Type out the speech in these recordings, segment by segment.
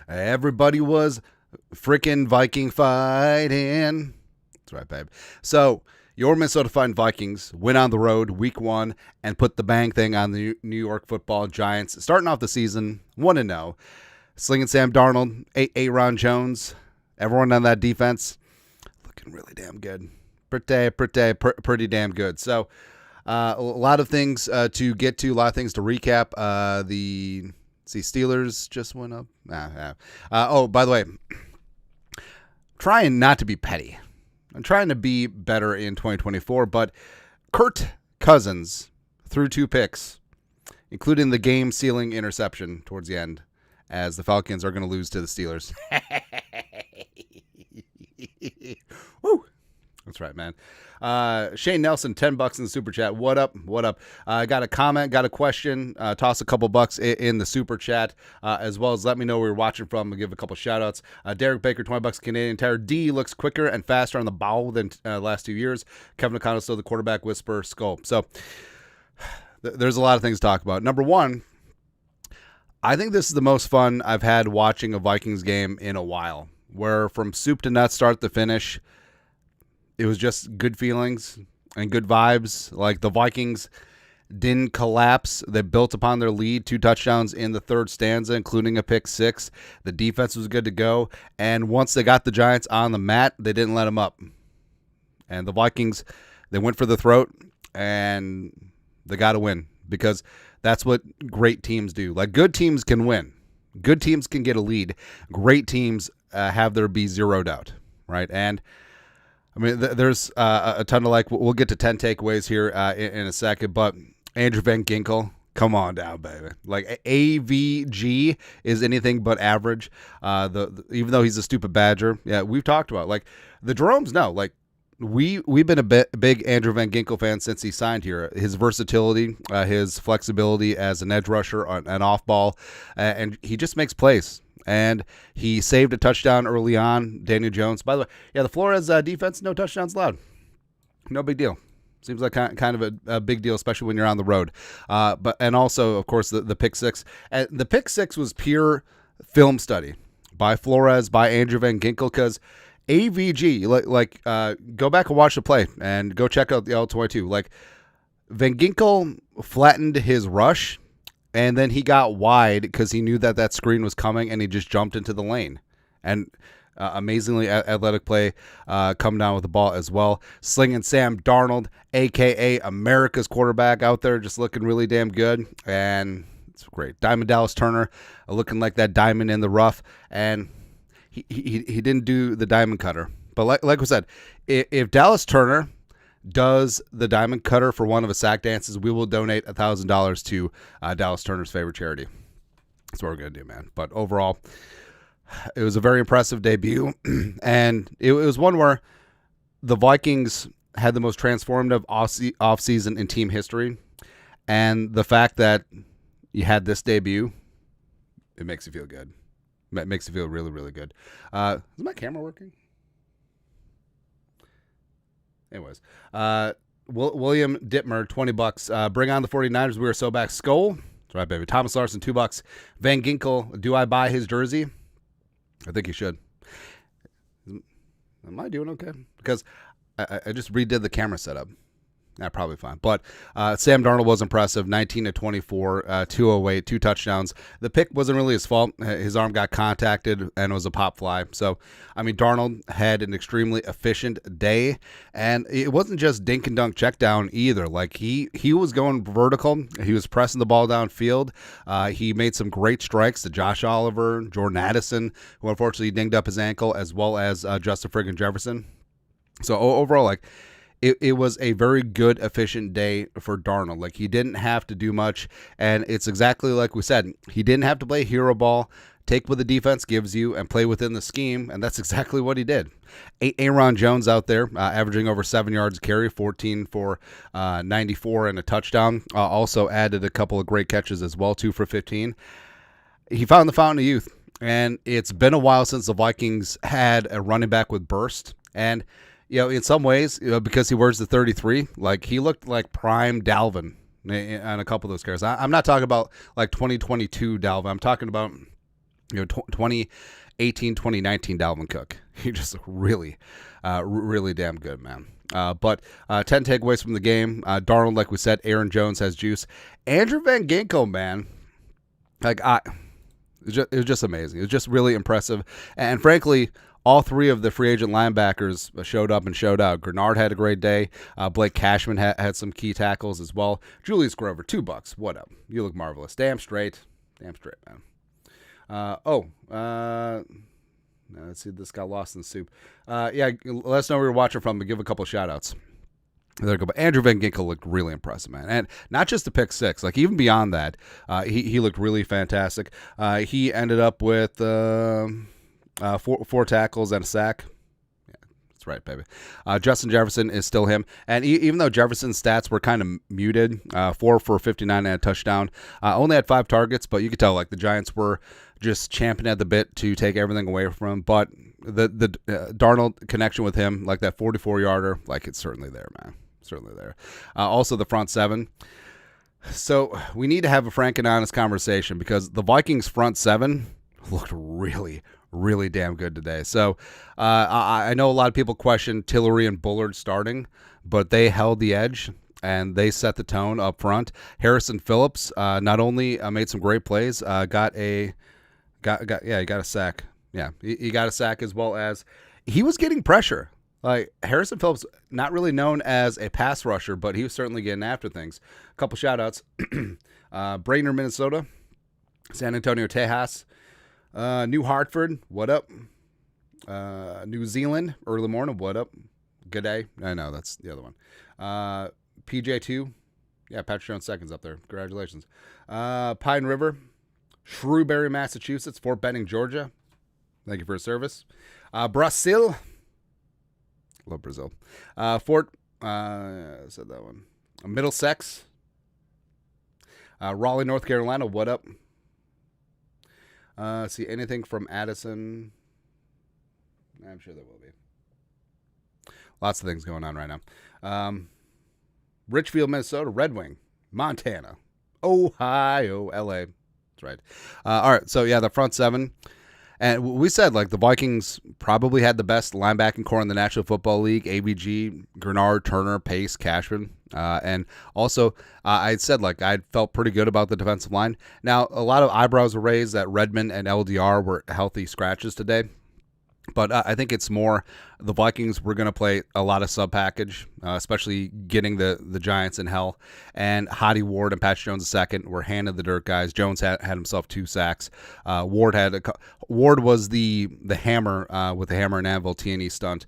Everybody was freaking Viking fighting. That's right, babe. So, your Minnesota Vikings went on the road week 1 and put the bang thing on the New York Football Giants. Starting off the season 1-0. Slinging Sam Darnold, Aaron Jones, everyone on that defense looking really damn good. Pretty damn good. So, a lot of things to get to, a lot of things to recap. The Steelers just went up. Oh, by the way, trying not to be petty. I'm trying to be better in 2024, but Kirk Cousins threw 2 picks, including the game-sealing interception towards the end, as the Falcons are going to lose to the Steelers. Woo! That's right, man. Shane Nelson, $10 in the super chat. What up? Got a comment, got a question. Toss a couple bucks in the super chat, as well as let me know where you're watching from. I'll give a couple shout outs. Derek Baker, $20 Canadian Tire. D looks quicker and faster on the ball than last 2 years. Kevin O'Connell still the quarterback whisperer skull. So there's a lot of things to talk about. Number one, I think this is the most fun I've had watching a Vikings game in a while, where from soup to nuts, start to finish, it was just good feelings and good vibes. Like, the Vikings didn't collapse. They built upon their lead, 2 touchdowns in the third stanza, including a pick 6. The defense was good to go. And once they got the Giants on the mat, they didn't let them up. And the Vikings, they went for the throat, and they got to win, because that's what great teams do. Like, good teams can win. Good teams can get a lead. Great teams have there be zeroed out, right? And I mean, there's a ton of, like, we'll get to 10 takeaways here in a second, but Andrew Van Ginkel, come on down, baby. Like, AVG is anything but average. Even though he's a stupid Badger, yeah, we've talked about, like, the Jeromes know, like, we've been a big Andrew Van Ginkel fan since he signed here. His versatility, his flexibility as an edge rusher, an off ball, and he just makes plays. And he saved a touchdown early on. Daniel Jones. By the way, yeah, the Flores defense, no touchdowns allowed. No big deal. Seems like kind of a big deal, especially when you're on the road. And also, of course, the pick 6. And the pick 6 was pure film study by Flores, by Andrew Van Ginkel, because AVG, go back and watch the play and go check out the L22. Like, Van Ginkel flattened his rush, and then he got wide because he knew that screen was coming, and he just jumped into the lane. And amazingly athletic play coming down with the ball as well. Slinging Sam Darnold, a.k.a. America's quarterback, out there just looking really damn good. And it's great. Diamond Dallas Turner looking like that diamond in the rough. And he didn't do the diamond cutter. But like we said, if Dallas Turner does the diamond cutter for one of his sack dances, we will donate $1,000 to Dallas Turner's favorite charity. That's what we're going to do, man. But overall, it was a very impressive debut. And it was one where the Vikings had the most transformative offseason in team history. And the fact that you had this debut, it makes you feel good. It makes you feel really, really good. Is my camera working? Anyways, William Dittmer, $20. Bring on the 49ers. We are so back. Skull. That's right, baby. Thomas Larson, $2. Van Ginkel, do I buy his jersey? I think you should. Am I doing okay? Because I just redid the camera setup. Probably fine. But Sam Darnold was impressive. 19-24, 208, 2 touchdowns. The pick wasn't really his fault. His arm got contacted, and it was a pop fly. So, I mean, Darnold had an extremely efficient day. And it wasn't just dink and dunk check down either. Like, he was going vertical. He was pressing the ball downfield. He made some great strikes to Josh Oliver, Jordan Addison, who unfortunately dinged up his ankle, as well as Justin friggin' Jefferson. So, overall, like, it was a very good, efficient day for Darnold. Like, he didn't have to do much, and it's exactly like we said. He didn't have to play hero ball, take what the defense gives you, and play within the scheme, and that's exactly what he did. Aaron Jones out there, averaging over 7 yards a carry, 14 for 94 and a touchdown. Also added a couple of great catches as well, 2 for 15. He found the fountain of youth, and it's been a while since the Vikings had a running back with burst, and in some ways, because he wears the 33, like, he looked like prime Dalvin on a couple of those carries. I'm not talking about like 2022 Dalvin. I'm talking about 2018, 2019 Dalvin Cook. He just looked really, really damn good, man. But 10 takeaways from the game. Darnold, like we said, Aaron Jones has juice. Andrew Van Ginkel, man, it was just amazing. It was just really impressive. And frankly, all three of the free agent linebackers showed up and showed out. Grenard had a great day. Blake Cashman had some key tackles as well. Julius Grover, $2. What up? You look marvelous. Damn straight, man. Let's see. This got lost in the soup. Yeah, let us know where you're watching from, but give a couple shout outs. There go. But Andrew Van Ginkel looked really impressive, man. And not just the pick six, like even beyond that, he looked really fantastic. He ended up with four tackles and a sack. Yeah, that's right, baby. Justin Jefferson is still him. And even though Jefferson's stats were kind of muted, 4 for 59 and a touchdown, only had 5 targets, but you could tell like the Giants were just champing at the bit to take everything away from him. But the Darnold connection with him, like that 44-yarder, like it's certainly there, man. Certainly there. Also, the front seven. So we need to have a frank and honest conversation because the Vikings front seven looked really, really damn good today. So I know a lot of people question Tillery and Bullard starting, but they held the edge and they set the tone up front. Harrison Phillips not only made some great plays, he got a sack. Yeah, he got a sack as well as he was getting pressure. Like Harrison Phillips, not really known as a pass rusher, but he was certainly getting after things. A couple shout outs. Brainerd, Minnesota. San Antonio, Tejas. New Hartford, what up? New Zealand, early morning, what up? Good day. I know, that's the other one. PJ2. Yeah, Patrick Jones seconds up there. Congratulations. Pine River. Shrewsbury, Massachusetts. Fort Benning, Georgia. Thank you for your service. Brazil. Love Brazil. I said that one. Middlesex. Raleigh, North Carolina. What up? See anything from Addison? I'm sure there will be. Lots of things going on right now. Richfield, Minnesota. Red Wing. Montana. Ohio. LA. That's right. All right. So, yeah, the front seven. And we said, like, the Vikings probably had the best linebacking core in the National Football League. AVG, Grenard, Turner, Pace, Cashman. And also, I said, like, I felt pretty good about the defensive line. Now, a lot of eyebrows were raised that Redmond and LDR were healthy scratches today. But I think it's more the Vikings were going to play a lot of sub-package, especially getting the Giants in hell. And Hottie Ward and Patrick Jones II were handed the dirt guys. Jones had himself 2 sacks. Ward was the hammer with the hammer and anvil T&E stunt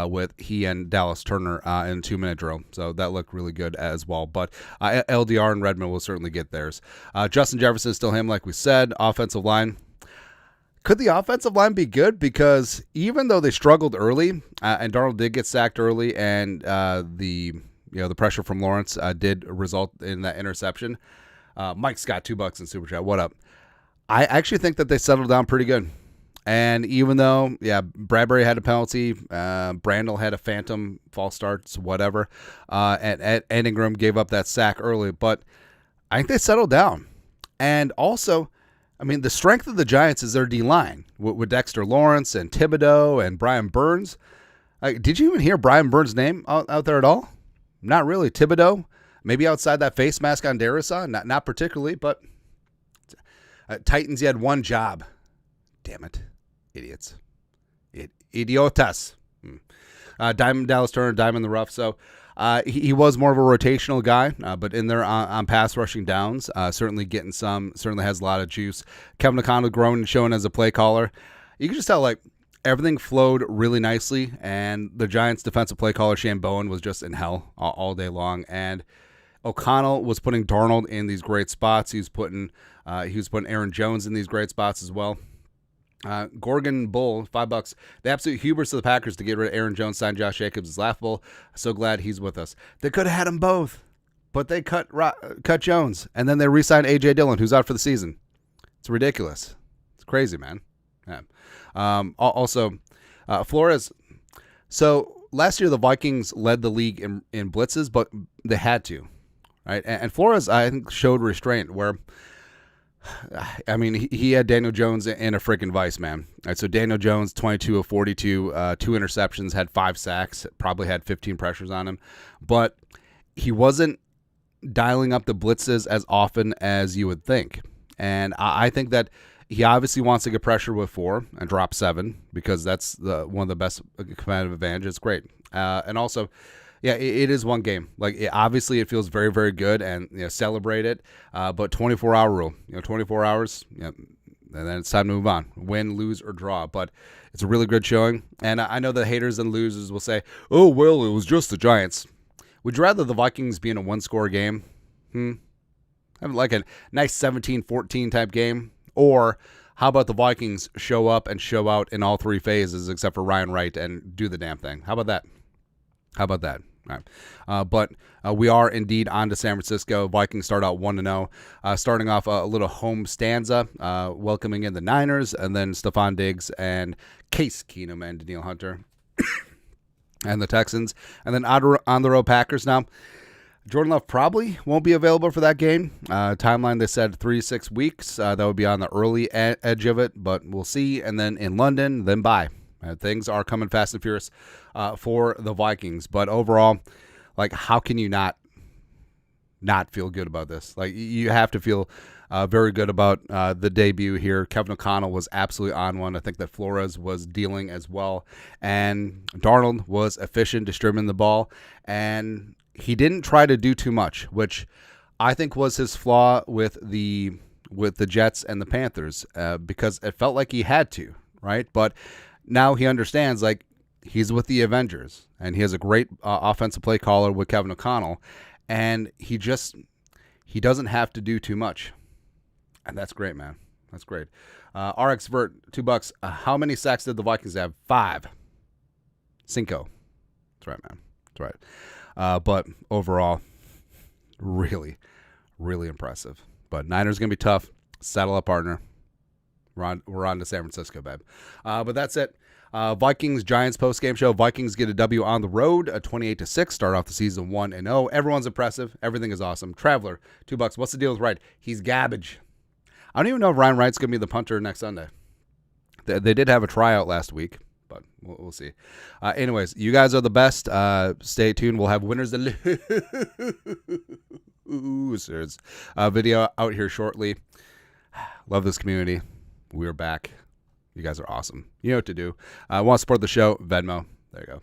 with he and Dallas Turner in a 2-minute drill. So that looked really good as well. But LDR and Redmond will certainly get theirs. Justin Jefferson is still him, like we said. Offensive line. Could the offensive line be good? Because even though they struggled early, and Darnold did get sacked early, and the pressure from Lawrence did result in that interception. Mike Scott, $2 in Super Chat. What up? I actually think that they settled down pretty good. And even though, Bradbury had a penalty, Brandel had a phantom false starts, whatever, and Ingram gave up that sack early, but I think they settled down. And also, I mean, the strength of the Giants is their D-line with Dexter Lawrence and Thibodeau and Brian Burns. Did you even hear Brian Burns' name out there at all? Not really. Thibodeau, maybe outside that face mask on Darrisaw, not particularly, but Titans, you had one job. Damn it. Idiots. Idiotas. Diamond Dallas Turner, Diamond in the rough. So he was more of a rotational guy, but in there on pass rushing downs, certainly getting some, certainly has a lot of juice. Kevin O'Connell growing and showing as a play caller. You can just tell, like, everything flowed really nicely, and the Giants' defensive play caller, Shane Bowen, was just in hell all day long. And O'Connell was putting Darnold in these great spots. He was putting Aaron Jones in these great spots as well. Gorgon Bull, $5. The absolute hubris of the Packers to get rid of Aaron Jones, sign Josh Jacobs is laughable. So glad he's with us. They could have had them both, but they cut Jones, and then they re-signed A.J. Dillon, who's out for the season. It's ridiculous. It's crazy, man. Yeah. Also, Flores. So last year the Vikings led the league in blitzes, but they had to. right? And Flores, I think, showed restraint where, I mean, he had Daniel Jones in a freaking vice, man. All right, so Daniel Jones, 22 of 42, 2 interceptions, had 5 sacks, probably had 15 pressures on him. But he wasn't dialing up the blitzes as often as you would think. And I think that he obviously wants to get pressure with 4 and drop 7 because that's one of the best competitive advantages. It's great. And also, yeah, it is one game. Like, obviously, it feels very, very good, and celebrate it. But 24-hour rule, 24 hours, and then it's time to move on. Win, lose, or draw. But it's a really good showing. And I know the haters and losers will say, "Oh, well, it was just the Giants." Would you rather the Vikings be in a one-score game? Have like a nice 17-14 type game, or how about the Vikings show up and show out in all 3 phases except for Ryan Wright and do the damn thing? How about that? All right. But we are indeed on to San Francisco. Vikings start out 1-0. Starting off a little home stanza, welcoming in the Niners, and then Stephon Diggs and Case Keenum and Danielle Hunter and the Texans. And then on the road Packers now. Jordan Love probably won't be available for that game. Timeline, they said 3 to 6 weeks. That would be on the early edge of it, but we'll see. And then in London, then bye. Things are coming fast and furious for the Vikings. But overall, like, how can you not feel good about this? Like, you have to feel very good about the debut here. Kevin O'Connell was absolutely on one. I think that Flores was dealing as well. And Darnold was efficient distributing the ball. And he didn't try to do too much, which I think was his flaw with the Jets and the Panthers, because it felt like he had to, right? But now he understands, like, he's with the Avengers, and he has a great offensive play caller with Kevin O'Connell, and he doesn't have to do too much, and that's great, man. That's great. RX Vert, $2. How many sacks did the Vikings have? 5. Cinco. That's right, man. That's right. But overall, really, really impressive. But Niners going to be tough. Saddle up, partner. We're on to San Francisco, babe. But that's it. Vikings-Giants postgame show. Vikings get a W on the road, 28-6. Start off the season 1-0. Everyone's impressive. Everything is awesome. Traveler, $2. What's the deal with Wright? He's garbage. I don't even know if Ryan Wright's going to be the punter next Sunday. They did have a tryout last week, but we'll see. Anyways, you guys are the best. Stay tuned. We'll have winners and losers video out here shortly. Love this community. We're back. You guys are awesome. You know what to do. Want to support the show? Venmo. There you go.